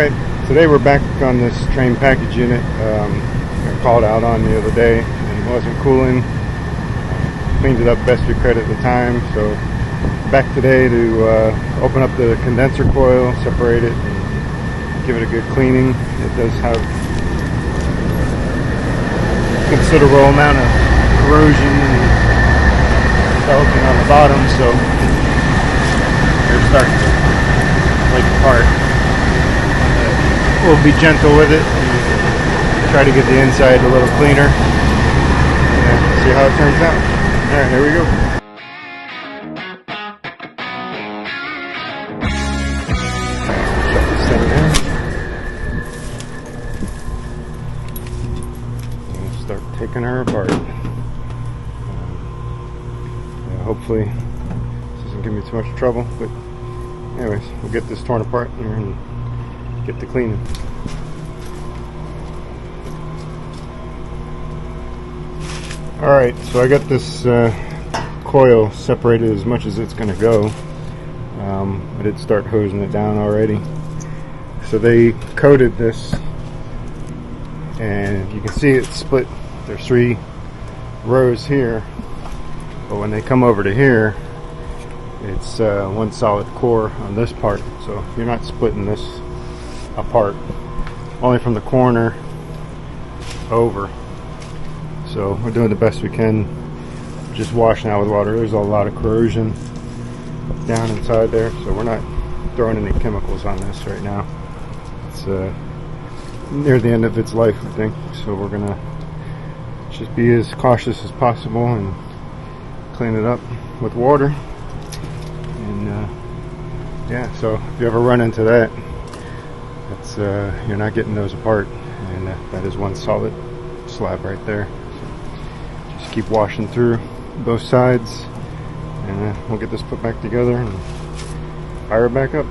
Alright, today we're back on this Trane package unit. I called out on the other day and it wasn't cooling. Cleaned it up best we could at the time, so back today to open up the condenser coil, separate it, and give it a good cleaning. It does have a considerable amount of corrosion and developing on the bottom, so they're starting to break apart. We'll be gentle with it and try to get the inside a little cleaner and see how it turns out. Alright, here we go. Shut this thing down. And start taking her apart. Hopefully this doesn't give me too much trouble, but anyways, we'll get this torn apart here and get to cleaning. Alright, so I got this coil separated as much as it's going to go. I did start hosing it down already. So they coated this, and you can see it split. There's 3 rows here, but when they come over to here, it's one solid core on this part. So you're not splitting this apart, only from the corner over. So we're doing the best we can, just washing out with water. There's a lot of corrosion down inside there, so we're not throwing any chemicals on this right now. It's near the end of its life, I think, so we're gonna just be as cautious as possible and clean it up with water. And yeah, so if you ever run into that, it's you're not getting those apart, and that is one solid slab right there. So just keep washing through both sides, and we'll get this put back together and fire it back up.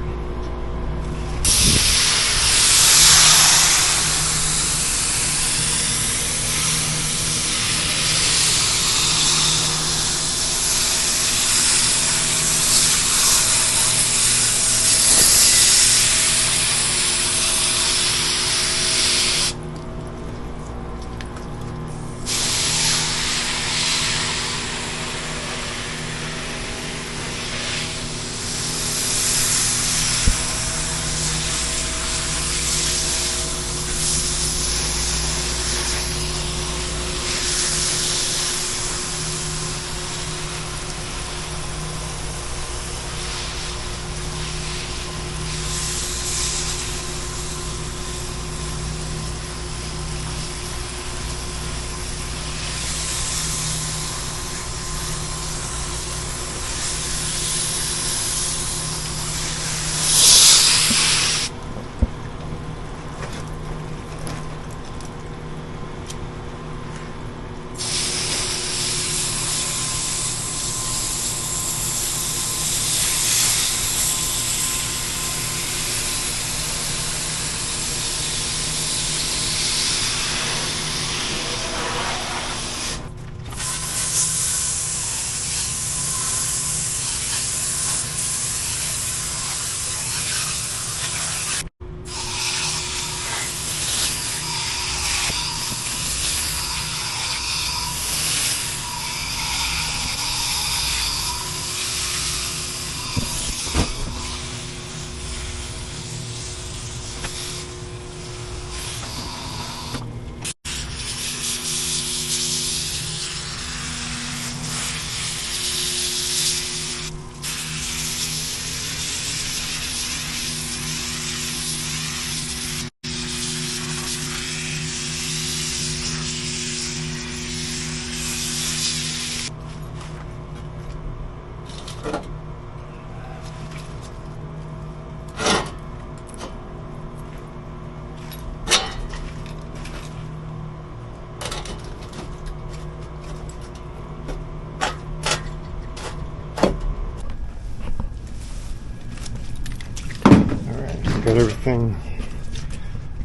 Got everything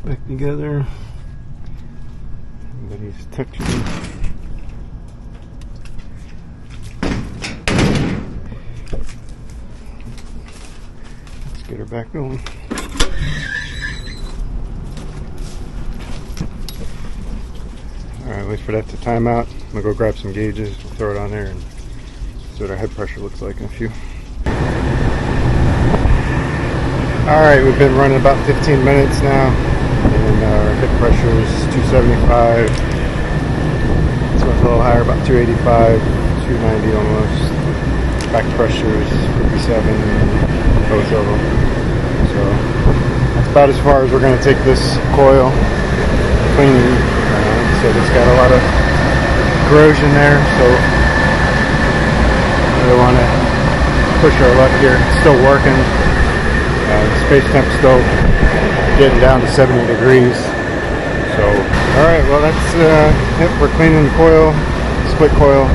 back together. Everybody's touching. Let's get her back going. wait for that to time out. I'm gonna go grab some gauges, throw it on there, and see what our head pressure looks like in a few. Alright, we've been running about 15 minutes now, and our head pressure is 275. This one's a little higher, about 285, 290 almost. Back pressure is 57, both of them. So that's about as far as we're going to take this coil cleaning. Like I said, it's got a lot of corrosion there, so we really want to push our luck here. It's still working. The space temp's still getting down to 70 degrees. So, alright, well that's it. We're cleaning the coil, split coil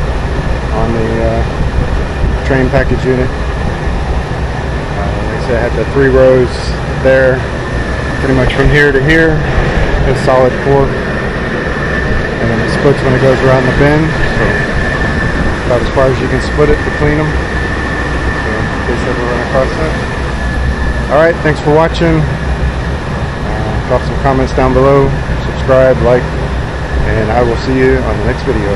on the Trane package unit. Like I said, I had the 3 rows there, pretty much from here to here, a solid core. And then it splits when it goes around the bend. So, about as far as you can split it to clean them. So, in case ever run across that. Alright, thanks for watching. Drop some comments down below, subscribe, like, and I will see you on the next video.